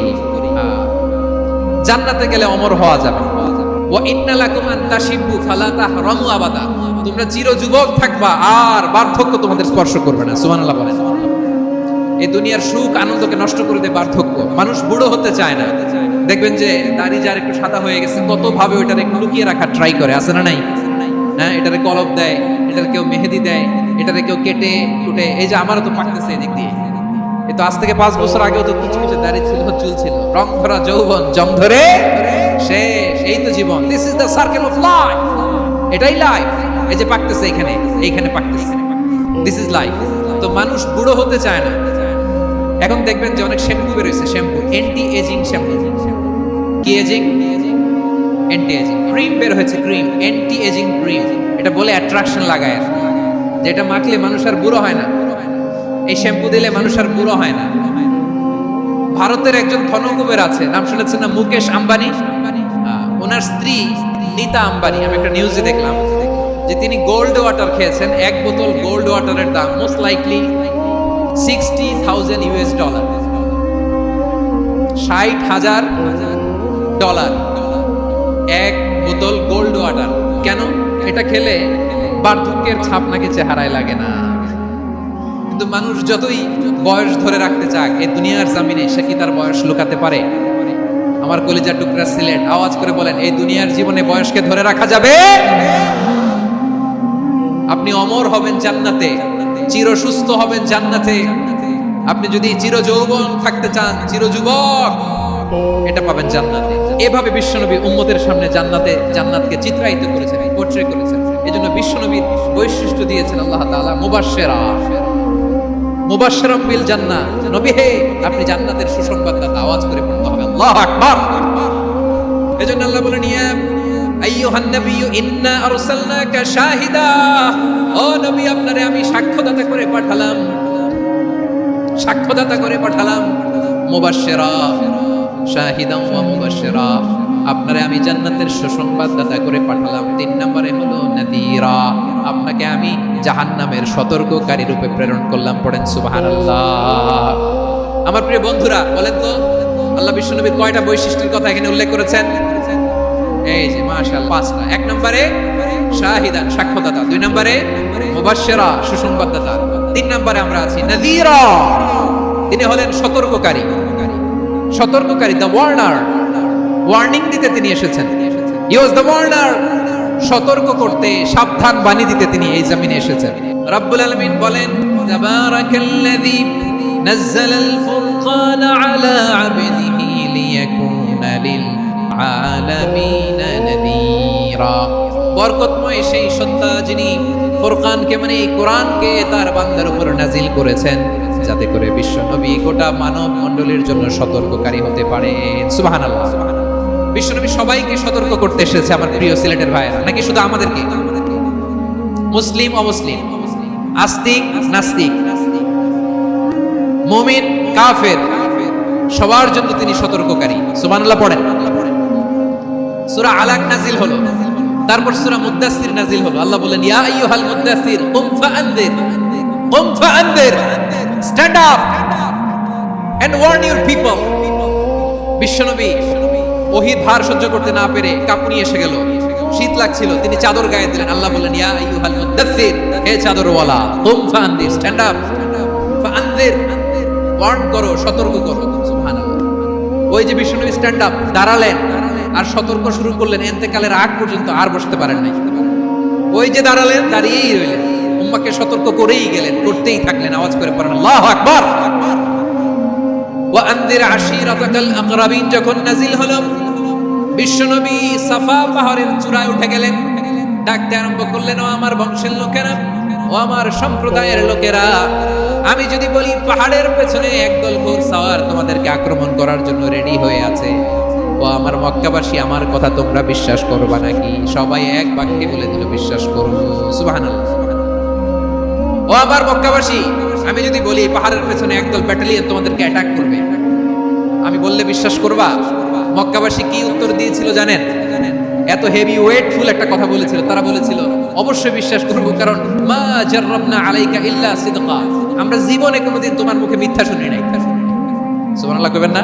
জান্নাতে গেলে অমর হওয়া যাবে। ওয়া ইন্না লাকুম আন তাশিবু ফালা তাহরামু আবাদা, তোমরা চিরযুবক থাকবা আর বার্ধক্য তোমাদের স্পর্শ করবে না। সুবহানাল্লাহ বলেন। এই দুনিয়ার সুখ আনন্দকে নষ্ট করে দেয় বার্ধক্য। মানুষ বুড়ো হতে চায় না, দেখবেন যে দাড়ি যার একটু সাদা হয়ে গেছে কত ভাবে ওইটার একটু লুকিয়ে রাখার ট্রাই করে, আছে না নাই? হ্যাঁ, এটারে কলপ দেয়, এটার কেউ মেহেদি দেয়, এটারে কেউ কেটে কুটে। এই যে আমারও তো পাকতেছে এদিক দিয়ে, এই তো আজ থেকে 5 বছর আগেও তো কিছু কিছু দাড়ি ছিল, চুল ছিল, রং ধরা যৌবন জং ধরে শেষ। এই তো জীবন, this is the circle of life, এটাই লাইফ। এই যে পাকতেছে এখানে, এইখানে পাকতেছে, দিস ইজ লাইফ। তো মানুষ বুড়ো হতে চায় না। এখন দেখবেন যে অনেক শ্যাম্পু বেরোইছে, শ্যাম্পু অ্যান্টি এজিং শ্যাম্পু। কি এজিং? Anti ageing. ক্রিম বের হয়েছে, ক্রিম অ্যান্টি এজিং ক্রিম। এটা বলে অ্যাট্রাকশন লাগায়, যেটা মাখলে মানুষ আর বুড়ো হয় না। এই শ্যাম্পু দিলে মানুষ আর বুড়ো হয় না। ভারতের একজন ধনকুবের আছে, নাম শুনেছেন না? মুকেশ আম্বানি। ওনার স্ত্রী নীতা আম্বানি, আমি একটা নিউজে দেখলাম যে তিনি গোল্ড ওয়াটার খেয়েছেন। 1 বোতল গোল্ড ওয়াটারের দাম মোস্ট লাইকলি $60,000 $60,000 1 বোতল গোল্ড ওয়াটার। কেন? এটা খেলে বার্ধক্যের ছাপ নাকি চেহারায় লাগে না। কিন্তু মানুষ যতই বয়স ধরে রাখতে চাক এই দুনিয়ার জামিনে, সে কি তার বয়স লুকাতে পারে? আমার কলিজার টুকরা সিলেট, আওয়াজ করে বলেন, এই দুনিয়ার জীবনে বয়সকে ধরে রাখা যাবে? আপনি অমর হবেন জান্নাতে, চির সুস্থ হবেন জান্নাতে। আপনি যদি চির যৌবন থাকতে চান, চির যুবক, এটা পাবেন জান্নাতে। এভাবে বিশ্বনবী উম্মতের সামনে জান্নাতকে চিত্রায়িত করেছেন, পোর্ট্রে করেছেন। এজন্য বিশ্বনবীর বৈশিষ্ট্য দিয়েছেন আল্লাহ তাআলা মুবাশশিরাম বিল জান্নাহ। নবী হে, আপনি জান্নাতের সুসংবাদদাতা। আওয়াজ করে পড়তে হবে আল্লাহু আকবার। এজন্য আল্লাহ বলেন ইয়া আইয়ুহান নাবিয়্যু ইন্না আরসালনাকা শাহিদা, ও নবী আপনারে আমি সাক্ষ্যদাতা করে পাঠালাম, সাক্ষ্যদাতা করে পাঠালাম। মুবাশশিরা শাহিদান ওয়া মুবাশশিরা, আপনারে আমি জান্নাতের সুসংবাদদাতা করে পাঠালাম। 3 নম্বরে হলো নাযীরা, আপনাকে আমি জাহান্নামের সতর্ককারী রূপে প্রেরণ করলাম। পড়েন সুবহানাল্লাহ। আমার প্রিয় বন্ধুরা, বলেন তো আল্লাহ বিশ্বনবীর কয়টা বৈশিষ্ট্যের কথা এখানে উল্লেখ করেছেন? এই যে মাশাআল্লাহ 5টা। 1 নম্বরে শাহিদান, সাক্ষ্যদাতা। 2 নম্বরে মুবাশশিরা, সুসংবাদদাতা। 3 নম্বরে আমরা আছি নাযীরা, তিনি হলেন সতর্ককারী। সতর্ককারী, দ্য ওয়ার্নার, ওয়ার্নিং দিতে তিনি এসেছেন। হি ওয়াজ দ্য ওয়ার্নার, সতর্ক করতে, সাবধান বাণী দিতে তিনি এই জমিনে এসেছেন। রব্বুল আলামিন বলেন তাবারাকাল্লাযী নাযালাল ফুরকানা আলা আবদিহি লিয়াকুনা লিল আলামিনা নাযীরা। বরকতময় সেই সত্তা যিনি ফুরকানকে মানে এই কোরআনকে তার বান্দার উপর নাজিল করেছেন, যাতে করে বিশ্ব নবী গোটা মানব মণ্ডলীর জন্য সতর্ককারী হতে পারে। সুবহানাল্লাহ। বিশ্ব নবী সবাইকে সতর্ক করতে এসেছে, আমার প্রিয় সিলেটের ভাইয়েরা, নাকি শুধু আমাদেরকে? মুসলিম অমুসলিম, আস্তিক নাস্তিক, মুমিন কাফের, সবার জন্য তিনি সতর্ককারী। সুবহানাল্লাহ পড়েন। সূরা আলাক নাজিল হলো, তারপর সূরা মুদ্দাসসির নাজিল হলো। আল্লাহ বলেন ইয়া আইয়ুহাল মুদ্দাসসির কুম ফাআনদির, কুম ফাআনদির, stand up and warn your people. বিশ্বনবী ওহীর ভার সহ্য করতে না পেরে কাঁপুনি এসে গেল, শীত লাগছিল, তিনি চাদর গায়ে দিলেন। আল্লাহ বললেন ইয়া আইয়ুহাল মুদ্দাসসির, হে চাদরওয়ালা, কুম ফাআনদির, স্ট্যান্ড আপ, ফাআনদির, ওয়ার্ন করো, সতর্ক করো। সুবহানাল্লাহ। ওই যে বিশ্বনবী স্ট্যান্ড আপ, দাঁড়ালেন, আর সতর্ক শুরু করলেন, এতেকালের আগ পর্যন্ত আর বসতে পারেন নাই। ওই যে দাঁড়ালেন, দাঁড়িয়েই রইলেন, উম্মাকে সতর্ক করেই গেলেন, করতেই থাকলেন। আওয়াজ করে পড়েন আল্লাহু আকবার। ওয়া আনদির আশীরাতাকাল আকরাবিন যখন নাজিল হলো, বিশ্বনবী সাফা পাহাড়ের চূড়ায় উঠে গেলেন, ডাকতে আরম্ভ করলেন, ও আমার বংশের লোকেরা, ও আমার সম্প্রদায়ের লোকেরা, আমি যদি বলি পাহাড়ের পেছনে একদল ঘোড়সাওয়ার তোমাদেরকে আক্রমণ করার জন্য রেডি হয়ে আছে, ও আমার মক্কাবাসী, আমার কথা তোমরা বিশ্বাস করবা নাকি? সবাই এক বাক্যে বলে দিল, বিশ্বাস করব। সুবহানাল্লাহ। ও আমার মক্কাবাসী, আমি যদি বলি পাহাড়ের পেছনে একদল ব্যাটালিয়ন তোমাদেরকে অ্যাটাক করবে, আমি বললে বিশ্বাস করবা? মক্কাবাসী কি উত্তর দিয়েছিল জানেন? এত হেভি ওয়েটফুল একটা কথা বলেছিল। তারা বলেছিল অবশ্যই বিশ্বাস করব, কারণ মা জাররাবনা আলাইকা ইল্লা সিদকা, আমরা জীবনে কোনোদিন তোমার মুখে মিথ্যা শুনি নাই। সুবহানাল্লাহ কইবেন না?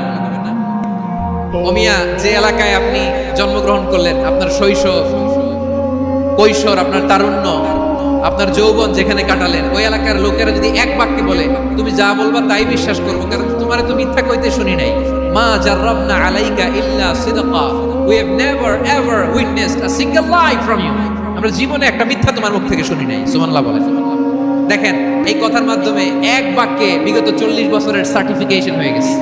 ও মিয়া, যে এলাকায় আপনি জন্মগ্রহণ করলেন, আপনার শৈশব, কৈশোর, আপনার তারুণ্য, আপনার যৌবন যেখানে কাটালেন, ওই এলাকার লোকেরা যদি এক বাক্যে বলে তুমি যা বলবা তাই বিশ্বাস করবো, কারণ তোমার তো মিথ্যা কইতে শুনি নাই। মা জাররাবনা আলাইকা ইল্লা সিদকা, we have never ever witnessed a single lie from you, আমরা জীবনে একটা মিথ্যা তোমার মুখ থেকে শুনি নাই। সুবহানাল্লাহ বলেন। দেখেন, এই কথার মাধ্যমে এক বাক্যে বিগত 40 বছরের সার্টিফিকেশন হয়ে গেছে।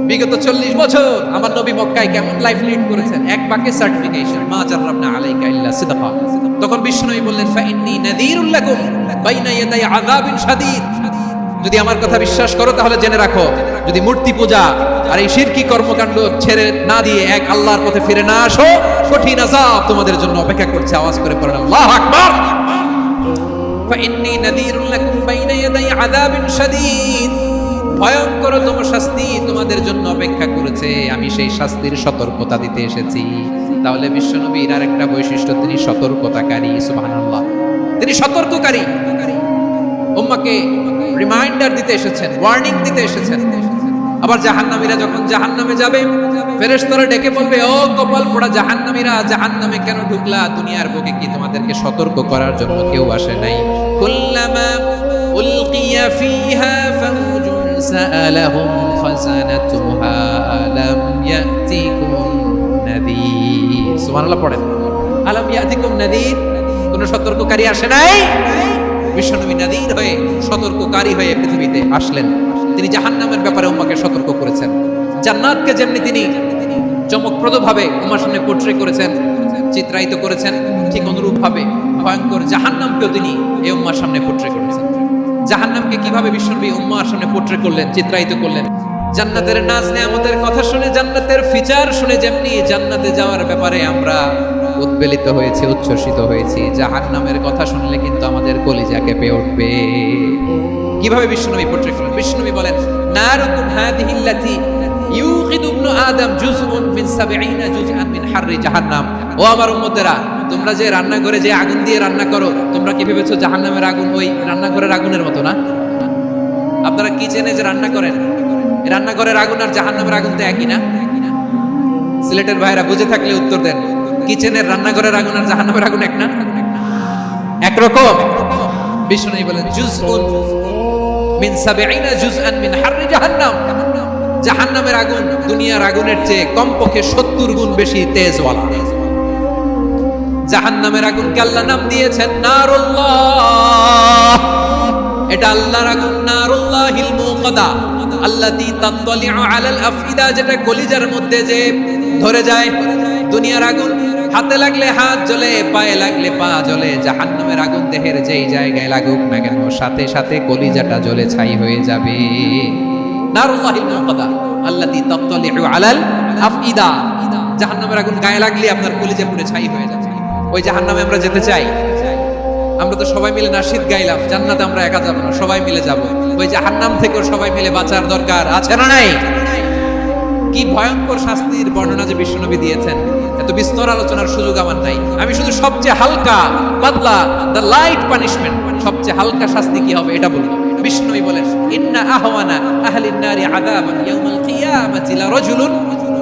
বিগত 40 বছর আমার নবী মক্কায় কেমন লাইফ লিড করেছেন, এক বাক্যে সার্টিফিকেশন, মা জাররাবনা আলাইকা ইল্লা সিদকা। তখন বিশ্বনবী বললেন, ফাইন্নী নাযীরুল লাকুম বাইনা ইয়াদাই আযাবিন শাদীদ, যদি আমার কথা বিশ্বাস করো তাহলে জেনে রাখো, যদি মূর্তি পূজা আর এই শিরকি কর্মকাণ্ড ছেড়ে না দিয়ে এক আল্লাহর পথে ফিরে না আসো, কঠিন আযাব তোমাদের জন্য অপেক্ষা করছে। আওয়াজ করে পড়েন আল্লাহু আকবার। ফাইন্নী নাযীরুল লাকুম বাইনা ইয়াদাই আযাবিন শাদীদ, ভয়ঙ্করতম শাস্তি তোমাদের জন্য অপেক্ষা করেছে, আমি সেই শাস্তির সতর্কতা দিতে এসেছি। তাহলে বিশ্বনবীর আরেকটা বৈশিষ্ট্য, তিনি সতর্কতাকারী। সুবহানাল্লাহ, তিনি সতর্ককারী। উম্মাহকে রিমাইন্ডার দিতে এসেছেন, ওয়ার্নিং দিতে এসেছেন। আবার জাহান্নামীরা যখন জাহান্নামে যাবে, ফেরেশতারা ডেকে বলবে, ও কপাল পোড়া জাহান্নামীরা, জাহান্নামে কেন ঢুকলা? দুনিয়ার বুকে কি তোমাদেরকে সতর্ক করার জন্য কেউ আসে নাই? কুল্লামা উলকিয়া ফিহা ফাউজুন সাআলাহুম খাযানাতুহা আলাম ইয়াতিকুম নাযীর। সুবহানাল্লাহ পড়েন, আলাম ইয়াতিকুম নাযীর, কোন সতর্ককারী আসে নাই? বিশ্বনবী নাযীর হয়ে, সতর্ককারী হয়ে পৃথিবীতে আসলেন। তিনি জাহান্নামের ব্যাপারে উম্মাহকে সতর্ক করেছেন। জান্নাতকে যেমনি তিনি চমকপ্রদভাবে উম্মার সামনে পোট্রে করেছেন, চিত্রায়িত করেছেন, ঠিক অনুরূপভাবে ভয়ঙ্কর জাহান্নামকেও তিনি এই উম্মার সামনে পোট্রে করেছেন। জাহান্নামকে কিভাবে বিশ্বনবী উম্মার সামনে পোট্রে করলেন, চিত্রায়িত করলেন? জান্নাতের নাজ নেয়ামতের কথা শুনে, জান্নাতের ফিচার শুনে যেমনি জান্নাতে যাওয়ার ব্যাপারে আমরা উদ্বেলিত হয়েছি, উচ্ছ্বসিত হয়েছি, জাহান্নামের কথা শুনলে কিন্তু আমাদের কলিজা কেঁপে উঠবে। কিভাবে বিশ্বনবী পোট্রে করলেন? বিশ্বনবী বলেন, নারুকুম হাদিহিল্লাতি ইউকিদু ইবনু আদম জুজউন মিন 70 জুজআন মিন হাররি জাহান্নাম। ও আমার উম্মতেরা, তোমরা যে রান্নাঘরে যে আগুন দিয়ে রান্না করো, তোমরা কি ভেবেছো জাহান্নামের আগুন ওই রান্নাঘরের আগুনের মতো না? আপনারা কিচেনে যে রান্না করেন, এই রান্নাঘরের আগুন আর জাহান্নামের আগুন তো একই না? সিলেটের ভাইরা বুঝে থাকলে উত্তর দেন, কিচেনের রান্নাঘরের আগুন আর জাহান্নামের আগুন এক না? একরকম। বিষ্ণু বলেন, জুজউন মিন 70 জুজআন মিন হাররি জাহান্নাম, জাহান্নামের আগুন দুনিয়ার আগুনের চেয়ে কমপক্ষে 70 গুণ বেশি তেজওয়ালা। জাহান্নামের আগুনকে আল্লাহ নাম দিয়েছেন নারুল্লাহ। এটা আল্লাহর আগুন, নারুল্লাহিল মুকাদা আল্লাতী তাত্তালিউ আলাল আফইদা, যেটা কলিজার মধ্যে যে ধরে যায়। দুনিয়ার আগুন হাতে লাগলে হাত জ্বলে, পায়ে লাগলে পা জ্বলে। জাহান্নামের আগুন দেহের যেই জায়গায় লাগুক না কেন, সাথে সাথে কলিজাটা জ্বলে ছাই হয়ে যাবে। নারুল্লাহিল মুকাদা আল্লাতী তাত্তালিউ আলাল আফইদা, জাহান্নামের আগুন গায়ে লাগলে আপনার কলিজা পুড়ে ছাই হয়ে যাবে। ওই জাহান্নামে আমরা যেতে চাই? আমরা তো সবাই মিলে নাশিদ গাইলাম, জান্নাতে আমরা একা যাব না, সবাই মিলে যাব। ওই জাহান্নাম থেকেও সবাই মিলে বাঁচার দরকার আছে না নাই? কি ভয়ঙ্কর শাস্তির বর্ণনা যে বিশ্বনবী দিয়েছেন, এত বিস্তর আলোচনার সুযোগ আমার নাই। আমি শুধু সবচেয়ে হালকা পাতলা, দ্য লাইট পানিশমেন্ট, সবচেয়ে হালকা শাস্তি কি হবে এটা বলবো। বিশ্বনবী বলেন, ইন্না আহওয়ানা আহলিন নারি আযাবান ইয়াউমাল কিয়ামাতি লারাজুলুন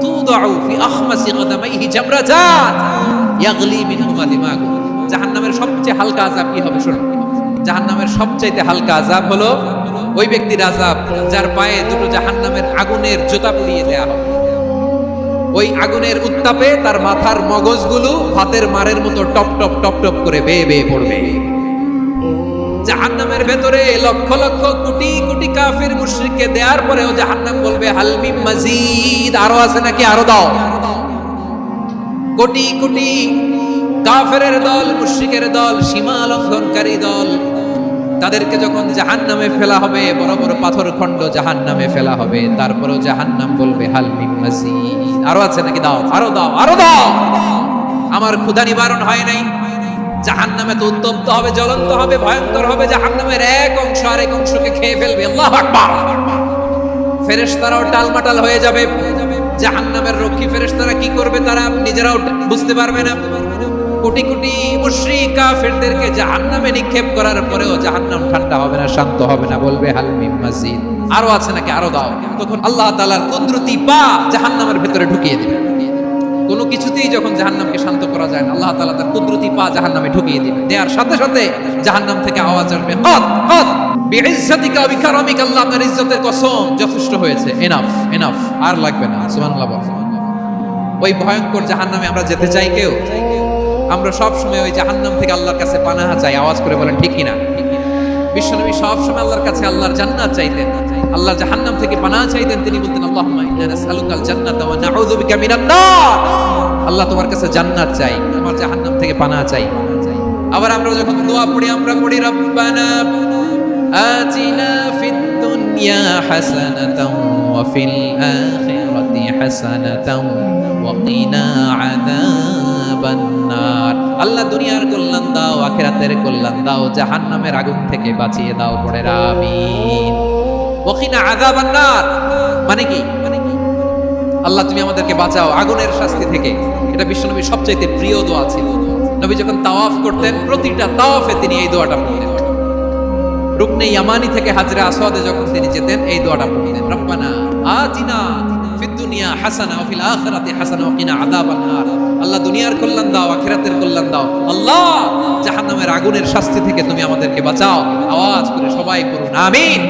তুদাউ ফি আখমাসি কদামাইহি জামরাতান ইয়াগলি মিনহুমা দিমাগু। জাহান্নামের সবচেয়ে হালকা আযাব কি হবে শুনুন। জাহান্নামের সবচাইতে হালকা আযাব হলো ওই ব্যক্তির আযাব যার পায়ে দুটো জাহান্নামের আগুনের জুতা পুড়িয়ে দেয়া হবে। ওই আগুনের উত্তাপে তার মাথার মগজগুলো ভাতের মারের মতো টপ টপ টপ টপ করে বেয়ে বেয়ে পড়বে। জাহান্নামের ভেতরে লক্ষ লক্ষ কোটি কোটি কাফির মুশরিককে দেওয়ার পরেও জাহান্নাম বলবে হাল মিন মাজিদ, আরো আছে নাকি, আরো দাও। কোটি কোটি কাফেরের দল, মুশরিকের দল, সীমা লঙ্ঘনকারী দল, তাদেরকে যখন জাহান্নামে ফেলা হবে, বড় বড় পাথর খণ্ড জাহান্নামে ফেলা হবে, তারপরেও জাহান্নাম বলবে হাল মিন মাজিদ, আরো আছে নাকি, দাও, আরো দাও, আরো দাও। আমার ক্ষুধা নিবারণ হয় নাই। জাহান্নামে তো উত্তপ্ত হবে, জ্বলন্ত হবে, ভয়ঙ্কর হবে। জাহান্নামের এক অংশ আরেক অংশকে খেয়ে ফেলবে। আল্লাহু আকবার। ফেরেশতারাও টালমাটাল হয়ে যাবে। জাহান্নামের রক্ষী ফেরেশতারা কি করবে তারা নিজেরাও বুঝতে পারবে না। কোটি কোটি মুশরিক কাফেরদেরকে জাহান্নামে নিক্ষেপ করার পরেও জাহান্নাম ঠান্ডা হবে না, শান্ত হবে না, বলবে হাল মিন মাজিদ, আরো আছে নাকি, আরো দাও। তখন আল্লাহ তাআলার কুদরতি পা জাহান্নামের ভিতরে ঢুকিয়ে দিবে। কোনো কিছুতেই যখন জাহান্নামকে শান্ত করা যায় না, আল্লাহ তাআলা তার কুদরতি পা জাহান্নামে ঢুকিয়ে দিবে। দেওয়ার সাথে সাথে জাহান্নাম থেকে আওয়াজ আসবে, কত কত বিইজ্জাতিকা ওয়া বিকারামিকা, আল্লাহ আপনার ইজ্জতের কসম, যথেষ্ট হয়েছে, এনাফ এনাফ, আর লাগবে না। সুবহানাল্লাহ বলেন। ওই ভয়ঙ্কর জাহান্নামে আমরা যেতে চাই কেউ? আমরা সব সময় ওই জাহান্নাম থেকে আল্লাহর কাছে পানাহা চাই। আওয়াজ করে বলেন ঠিক কিনা? বিশ্বনবী সব সময় আল্লাহর কাছে আল্লাহর জান্নাত চাইতেন, আল্লাহর জাহান্নাম থেকে পানাহা চাইতেন। তিনি বলতেন আল্লাহুম্মা ইন্না নাসআলুকাল জান্নাতা ওয়া নাউযু বিকা মিনান নার। আল্লাহ তোমার কাছে জান্নাত চাই, তোমার জাহান্নাম থেকে পানাহা চাই। আবার আমরা যখন দোয়া পড়ি, আমরা পড়ি রব্বানা আতিনা ফিদ দুনিয়া হাসানাতাও ওয়া ফিল আখিরাতি হাসানাতাও ওয়া কিনা আযাবান নার। আল্লাহ দুনিয়ার কল্যাণ দাও, আখিরাতের কল্যাণ দাও, জাহান্নামের আগুন থেকে বাঁচিয়ে দাও, পড়ে আমিন। ওয়া কিনা আযাবান নার মানে কি? আল্লাহ তুমি আমাদেরকে বাঁচাও আগুনের শাস্তি থেকে। এটা বিশ্বনবীর সবচেয়ে প্রিয় দোয়া ছিল। নবী যখন তাওয়াফ করতেন, প্রতিটা তাওয়াফে তিনি এই দোয়াটা পড়তেন। রুকনে ইয়ামানি থেকে হাজরে আসওয়াদে যখন তিনি যেতেন, এই দোয়াটা পড়তেন, রব্বানা আতিনা ফিদ দুনিয়া হাসানা ওয়া ফিল আখিরাতি হাসানা ওয়া কিনা আযাবান নার। আল্লাহ দুনিয়ার কল্যাণ দাও, আখিরাতের কল্যাণ দাও। আল্লাহ জাহান্নামের আগুনের শাস্তি থেকে তুমি আমাদেরকে বাঁচাও। আওয়াজ করে সবাই পড়ুন আমিন।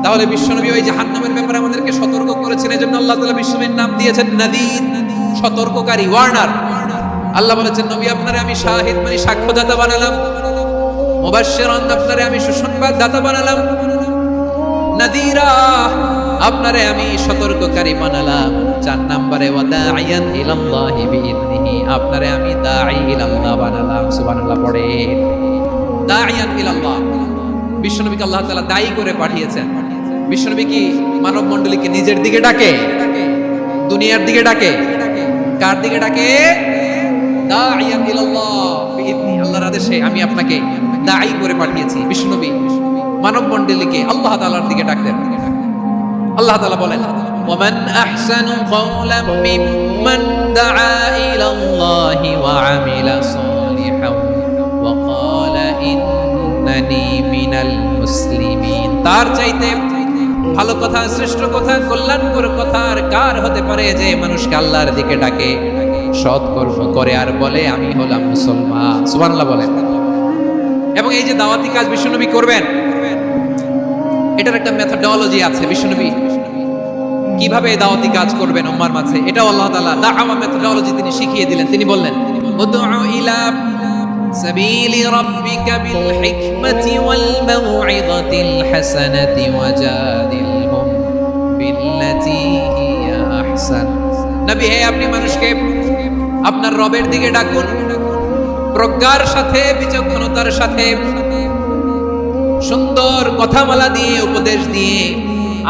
তাহলে বিশ্বনবী ওই জাহান্নামের ব্যাপারে আমাদেরকে সতর্ক করেছেন। এজন্য আল্লাহ তাআলা বিশ্বনবীর নাম দিয়েছেন নাদির, সতর্ককারী, ওয়ার্নার। আল্লাহ বলেছেন নবী আপনারে আমি শাহিদ মানে সাক্ষ্যদাতা বানালাম, মুবাশশিরান আপনারে আমি সুসংবাদ দাতা বানালাম, নাদিরা আপনারে আমি সতর্ককারী বানালাম। 4 নম্বরে ওয়া দাঈয়ান ইলাল্লাহি বিইذনিহি, আপনারে আমি দাঈ ইলাল্লাহ বানালাম। সুবহানাল্লাহ পড়ে। দাঈয়ান ইলাল্লাহ, বিশ্বনবীকে আল্লাহ তাআলা দায়ী করে পাঠিয়েছেন। বিশ্বনবী কি মানব মণ্ডলীকে নিজের দিকে ডাকে? দুনিয়ার দিকে ডাকে? কার দিকে ডাকে? দাঈয়ান ইলাল্লাহ বিইذনি, আল্লাহর আদেশে আমি আপনাকে দায়ী করে পাঠিয়েছি। বিশ্বনবী মানব মণ্ডলীকে আল্লাহ তাআলার দিকে ডাকতেন। আল্লাহ তাআলা বলেন ওয়ামান আহসানু কওলাম মিম্মান দাআ ইলাল্লাহি ওয়া আমিলা সালিহান ওয়া ক্বালা ইন্নানি মিনাল মুসলিমিন। তার চাইতে ভালো কথা, শ্রেষ্ঠ কথা, কল্যাণকর কথা আর কার হতে পারে যে মানুষকে আল্লাহর দিকে ডাকে, সৎকর্ম করে আর বলে আমি হলাম মুসলমান। সুবহানাল্লাহ বলেন। এবং এই যে দাওয়াতি কাজ বিশ্বনবী করবেন, এটার একটা মেথডোলজি আছে। বিশ্বনবী কিভাবে দাওয়াতি কাজ করবেন উম্মার মাঝে, এটাও আল্লাহ তাআলা দাওয়া মেথডোলজি তিনি শিখিয়ে দিলেন। তিনি বললেন উদউ ইলা সাবিলি রাব্বিকা বিল হিকমাতি ওয়াল মাউইযাতিল হাসানাতি ওয়াজাদিলহুম বিল্লাতী হিয়া আহসান। নবী হে, আপনি মানুষকে আপনার রবের দিকে ডাকুন প্রজ্ঞার সাথে, বিচক্ষণতার সাথে, সুন্দর কথামালা দিয়ে, উপদেশ দিয়ে।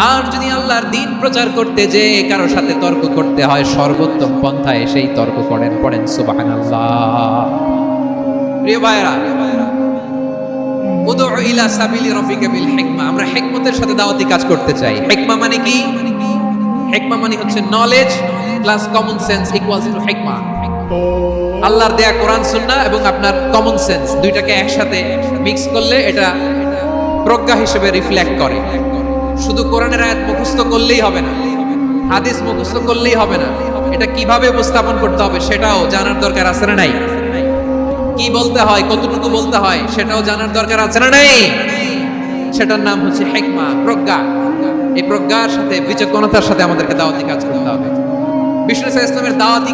আর যদি আল্লাহর দ্বীন প্রচার করতে যে কারোর সাথে তর্ক করতে হয়, সর্বোত্তম পন্থায় সেই তর্ক করেন। পড়েন সুবহানাল্লাহ। প্রিয় ভাইরা, উদউ ইলা সাবিলি রাব্বিকা বিল হিকমা, আমরা হিকমতের সাথে দাওয়াতি কাজ করতে চাই। হিকমা মানে কি? হিকমা মানে হচ্ছে knowledge plus common sense equals to হিকমা। আল্লাহর দেয়া কোরআন সুন্নাহ এবং আপনার কমন সেন্স দুইটাকে একসাথে মিক্স করলে এটা প্রজ্ঞা হিসেবে রিফ্লেক্ট করে। শুধু কোরআনের আয়াত মুখস্থ করলেই হবে না, হাদিস মুখস্থ করলেই হবে না, এটা কিভাবে উপস্থাপন করতে হবে সেটাও জানার দরকার আছে না নাই? কি বলতে হয়, কতটুকু বলতে হয় সেটাও জানার দরকার আছে না নাই? সেটার নাম হচ্ছে হিকমা, প্রজ্ঞা। এই প্রজ্ঞার সাথে, বিচক্ষণতার সাথে আমাদেরকে দাওয়াতি কাজ করতে হবে। বিষ্ণু ইসলামের দাওয়াতি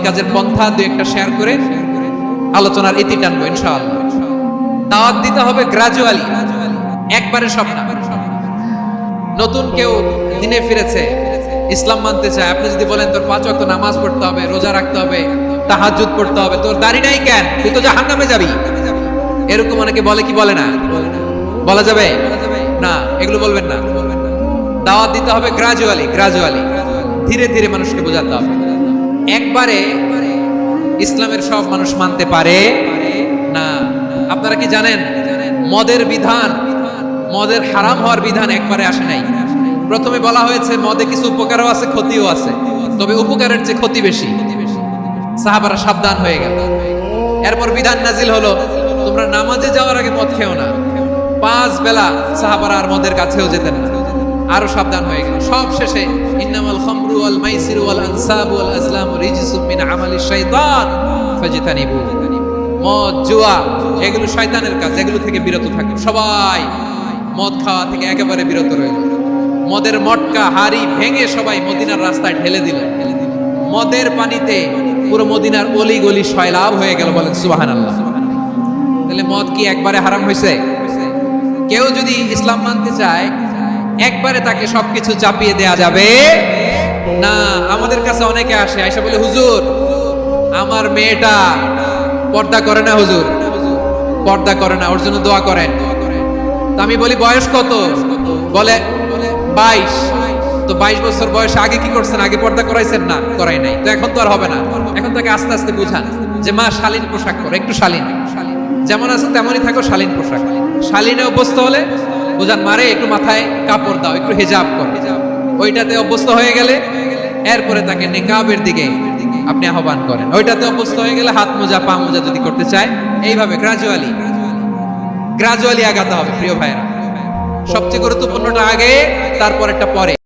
কাজের পন্থা দুই একটা শেয়ার করে আলোচনার ইতি টানবো ইনশাআল্লাহ। দাওয়াত দিতে হবে গ্রাজুয়ালি, একবারে সব না। নতুন কেউ দিনে ফিরেছে, ইসলাম মানতে চায়, আপনি যদি বলেন তোর 5 ওয়াক্ত নামাজ পড়তে হবে, রোজা রাখতে হবে, তাহাজ্জুদ পড়তে হবে, তোর দাড়ি নাই কেন, তুই তো জাহান্নামে যাবি, এরকম অনেকে বলে কি বলে না? বলা যাবে না, এগুলো বলবেন না। দাওয়াত দিতে হবে গ্রাজুয়ালি, ধীরে ধীরে মানুষকে বোঝাতে হবে। একবারে ইসলামের সব মানুষ মানতে পারে না। আপনারা কি জানেন মদের বিধান, মদের হারাম হওয়ার বিধান একবারে আসে নাই। প্রথমে বলা হয়েছে মদে কিছু উপকারও আছে, ক্ষতিও আছে, তবে উপকারের চেয়ে ক্ষতি বেশি। সাহাবারা সাবধান হয়ে গেল। এরপর বিধান নাজিল হলো, তোমরা নামাজে যাওয়ার আগে মদ খেও না। 5 বেলা সাহাবারা আর মদের কাছেও যেতেন না, আরো সাবধান হয়ে গেল। সব শেষে ইন্নামাল খামরু ওয়াল মাইসিরু ওয়াল আনসাবু ওয়াল আজলামু রিজসুম মিন আমালিশ শাইতান ফাজতানিবু। মদ, জুয়া এগুলো শয়তানের কাজ, এগুলো থেকে বিরত থাকুন। সবাই মদ খাওয়া থেকে একেবারে বিরত রইল। মদের মটকা হাড়ি ভেঙে সবাই মদিনার রাস্তায় ঢেলে দিল। মদের পানিতে পুরো মদিনার অলি গলি সয়লাভ হয়ে গেল। বলেন সুবহানাল্লাহ। তাহলে মদ কি একবারে হারাম হয়েছে? কেউ যদি ইসলাম মানতে চায় একবারে তাকে সবকিছু চাপিয়ে দেয়া যাবে না। আমাদের কাছে অনেকে আসে, আয়সা বলে হুজুর আমার মেয়েটা পর্দা করে না, হুজুর পর্দা করে না, ওর জন্য দোয়া করেন। তো আমি বলি বয়স কত? বলে 22। তো 22 বছর বয়সে আগে কি করছেন? আগে পর্দা করাইছেন না? করাই নাই। তো এখন তো আর হবে না। এখন তাকে আস্তে আস্তে বুঝান যে মা শালীন পোশাক পরো, একটু শালীন, যেমন আছে তেমনই থাকো, শালীন পোশাক। শালীনে অভ্যস্ত হলে বুঝান মারে একটু মাথায় কাপড় দাও, একটু হিজাব করো। ওইটাতে অভ্যস্ত হয়ে গেলে এরপরে তাকে নিকাবের দিকে আপনি আহ্বান করেন। ওইটাতে অভ্যস্ত হয়ে গেলে হাত মোজা পা মোজা যদি করতে চায়, এইভাবে গ্রাজুয়ালি আগাতে হবে। প্রিয় ভাইরা, সবচেয়ে গুরুত্বপূর্ণটা আগে, তারপর একটা পরে।